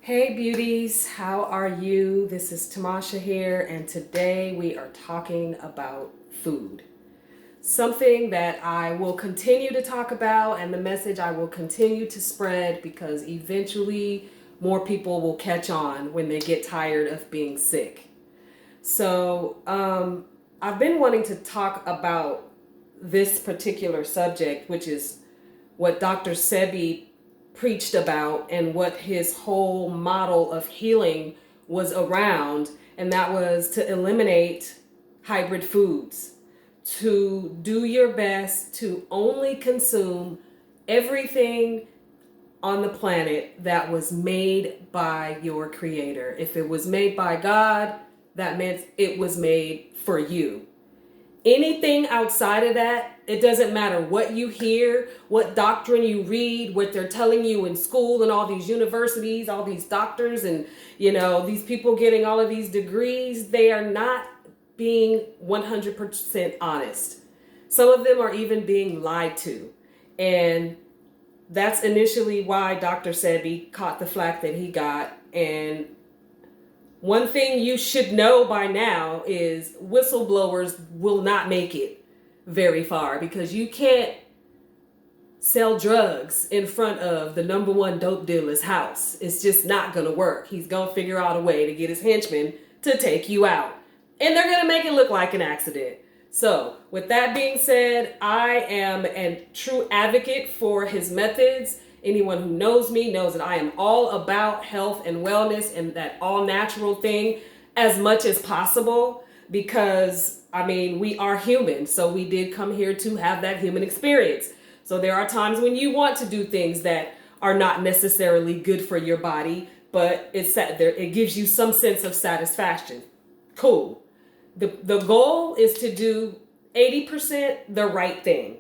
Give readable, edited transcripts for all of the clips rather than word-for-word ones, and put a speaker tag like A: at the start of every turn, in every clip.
A: Hey beauties, how are you? This is Tamasha here, and today we are talking about food. Something that I will continue to talk about, and the message I will continue to spread because eventually more people will catch on when they get tired of being sick. I've been wanting to talk about this particular subject, which is what Dr. Sebi preached about and what his whole model of healing was around, and that was to eliminate hybrid foods, to do your best to only consume everything on the planet that was made by your creator. If it was made by God, that meant it was made for you. Anything outside of that, it doesn't matter what you hear, what doctrine you read, what they're telling you in school and all these universities, all these doctors and, these people getting all of these degrees, they are not being 100% honest. Some of them are even being lied to. And that's initially why Dr. Sebi caught the flack that he got. And one thing you should know by now is whistleblowers will not make it very far because you can't sell drugs in front of the number one dope dealer's house. It's just not going to work. He's going to figure out a way to get his henchmen to take you out. And they're going to make it look like an accident. So with that being said, I am a true advocate for his methods. Anyone who knows me knows that I am all about health and wellness and that all natural thing as much as possible because, we are human. So we did come here to have that human experience. So there are times when you want to do things that are not necessarily good for your body, but it gives you some sense of satisfaction. Cool. The goal is to do 80% the right thing.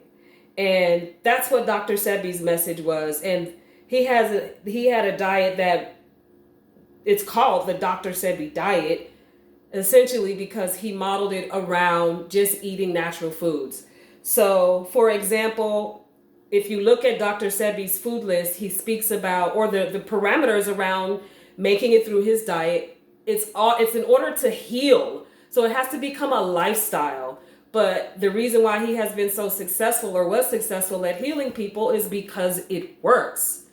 A: And that's what Dr. Sebi's message was. And he had a diet that it's called the Dr. Sebi diet, essentially because he modeled it around just eating natural foods. So, for example, if you look at Dr. Sebi's food list, he speaks about, or the parameters around making it through his diet, it's in order to heal. So it has to become a lifestyle. But the reason why he has been so successful or was successful at healing people is because it works.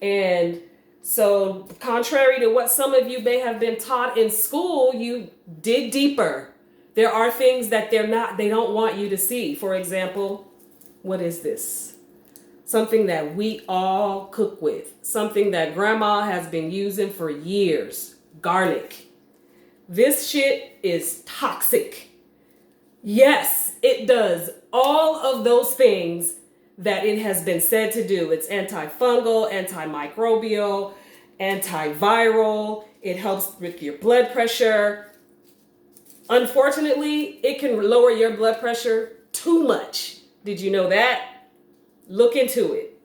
A: And so contrary to what some of you may have been taught in school, you dig deeper. There are things that they don't want you to see. For example, what is this? Something that we all cook with. Something that grandma has been using for years. Garlic. This shit is toxic. Yes, it does all of those things that it has been said to do. It's antifungal, antimicrobial, antiviral. It helps with your blood pressure. Unfortunately, it can lower your blood pressure too much. Did you know that? Look into it.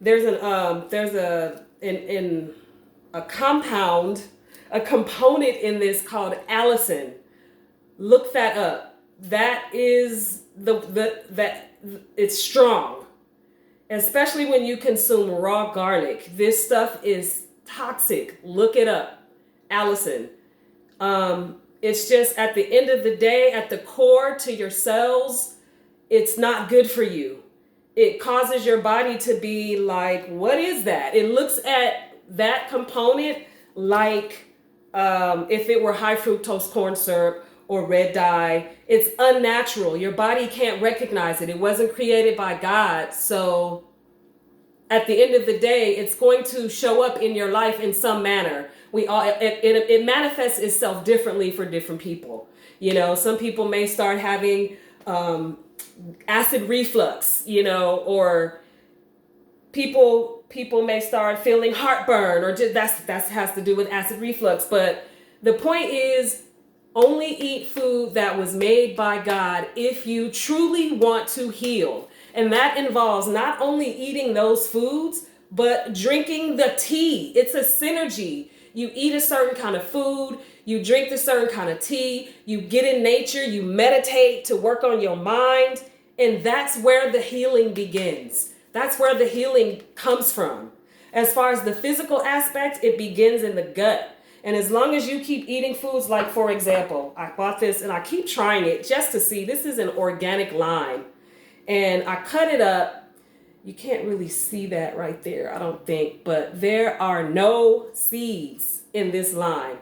A: There's a component in this called allicin. Look that up. That is it's strong, especially when you consume raw garlic. This stuff is toxic. Look it up. Allicin. It's just at the end of the day, at the core to your cells, it's not good for you. It causes your body to be like, what is that? It looks at that component like if it were high fructose corn syrup or red dye. It's unnatural. Your body can't recognize it. It wasn't created by God. So at the end of the day, it's going to show up in your life in some manner. It manifests itself differently for different people. Some people may start having acid reflux, or people may start feeling heartburn, or just that has to do with acid reflux. But the point is, only eat food that was made by God if you truly want to heal. And that involves not only eating those foods, but drinking the tea. It's a synergy. You eat a certain kind of food, you drink a certain kind of tea, you get in nature, you meditate to work on your mind, and that's where the healing begins. That's where the healing comes from. As far as the physical aspect, it begins in the gut. And as long as you keep eating foods like, for example, I bought this and I keep trying it just to see. This is an organic lime. And I cut it up. You can't really see that right there, I don't think. But there are no seeds in this lime.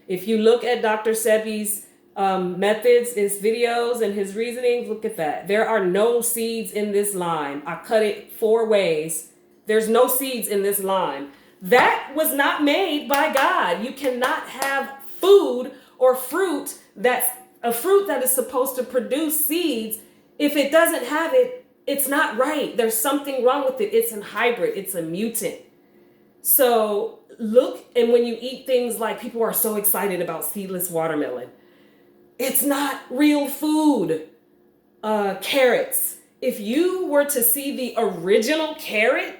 A: If you look at Dr. Sebi's methods, his videos, and his reasonings, look at that. There are no seeds in this lime. I cut it 4 ways. There's no seeds in this lime. That was not made by God. You cannot have food or fruit that's a fruit that is supposed to produce seeds. If it doesn't have it, it's not right. There's something wrong with it. It's a hybrid. It's a mutant. So look, and when you eat things like people are so excited about seedless watermelon, it's not real food. Carrots. If you were to see the original carrot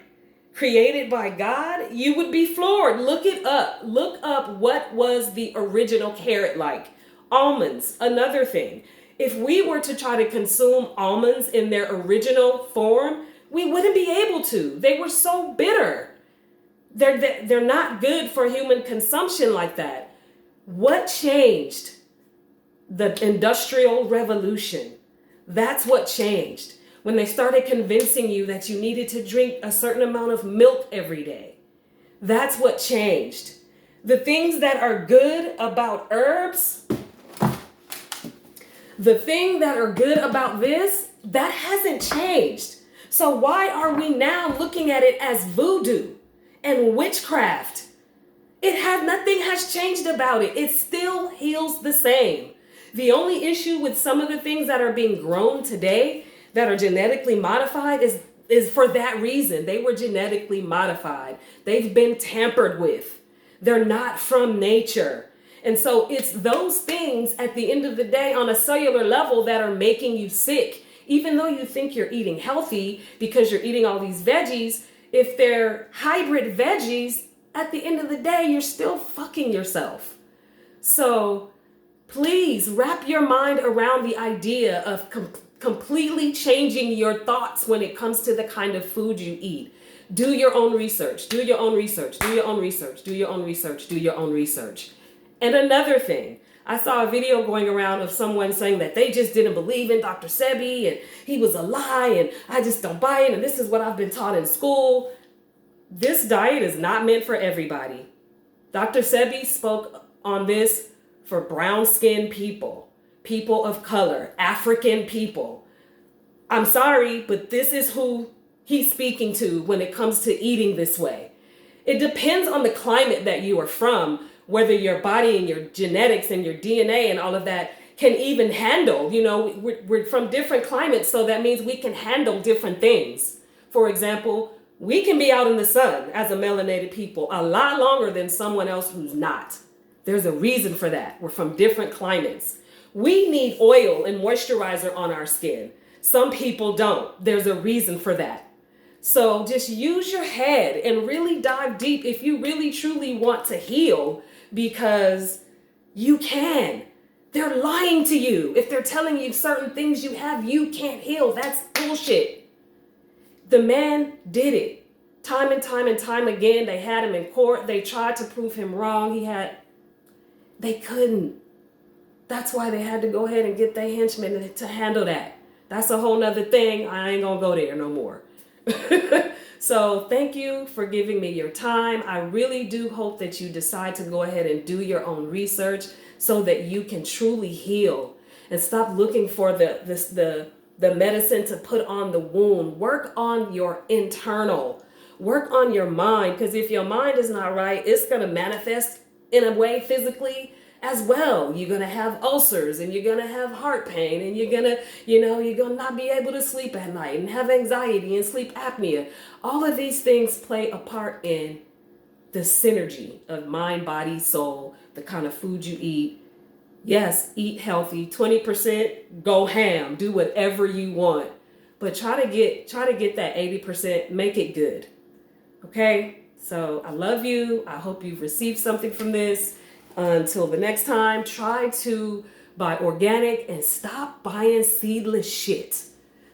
A: created by God, you would be floored. Look it up. Look up what was the original carrot like. Almonds, another thing. If we were to try to consume almonds in their original form, we wouldn't be able to. They were so bitter. They're not good for human consumption like that. What changed? The Industrial Revolution. That's what changed. When they started convincing you that you needed to drink a certain amount of milk every day. That's what changed. The things that are good about herbs, the thing that are good about this, that hasn't changed. So why are we now looking at it as voodoo and witchcraft? Nothing has changed about it. It still heals the same. The only issue with some of the things that are being grown today that are genetically modified is for that reason. They were genetically modified. They've been tampered with. They're not from nature. And so it's those things at the end of the day on a cellular level that are making you sick. Even though you think you're eating healthy because you're eating all these veggies, if they're hybrid veggies, at the end of the day, you're still fucking yourself. So please wrap your mind around the idea of completely changing your thoughts when it comes to the kind of food you eat. Do your own research. Do your own research. Do your own research. Do your own research. Do your own research. And another thing, I saw a video going around of someone saying that they just didn't believe in Dr. Sebi and he was a lie and I just don't buy it and this is what I've been taught in school. This diet is not meant for everybody. Dr. Sebi spoke on this for brown-skinned people, people of color, African people. I'm sorry, but this is who he's speaking to when it comes to eating this way. It depends on the climate that you are from, whether your body and your genetics and your DNA and all of that can even handle. You know, we're from different climates, so that means we can handle different things. For example, we can be out in the sun as a melanated people a lot longer than someone else who's not. There's a reason for that. We're from different climates. We need oil and moisturizer on our skin. Some people don't. There's a reason for that. So just use your head and really dive deep if you really truly want to heal, because you can. They're lying to you. If they're telling you certain things you have, you can't heal. That's bullshit. The man did it time and time and time again. They had him in court. They tried to prove him wrong. They couldn't. That's why they had to go ahead and get their henchmen to handle that. That's a whole nother thing. I ain't gonna go there no more. So thank you for giving me your time. I really do hope that you decide to go ahead and do your own research so that you can truly heal and stop looking for the medicine to put on the wound. Work on your internal. Work on your mind, because if your mind is not right, it's going to manifest in a way physically as well. You're going to have ulcers and you're going to have heart pain and you're going to not be able to sleep at night and have anxiety and sleep apnea. All of these things play a part in the synergy of mind, body, soul, the kind of food you eat. Yes, eat healthy, 20%, go ham, do whatever you want, but try to get that 80%, make it good. Okay? So I love you. I hope you've received something from this. Until the next time, try to buy organic and stop buying seedless shit.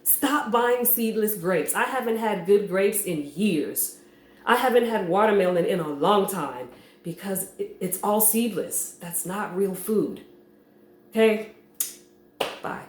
A: Stop buying seedless grapes. I haven't had good grapes in years. I haven't had watermelon in a long time because it's all seedless. That's not real food. Okay? Bye.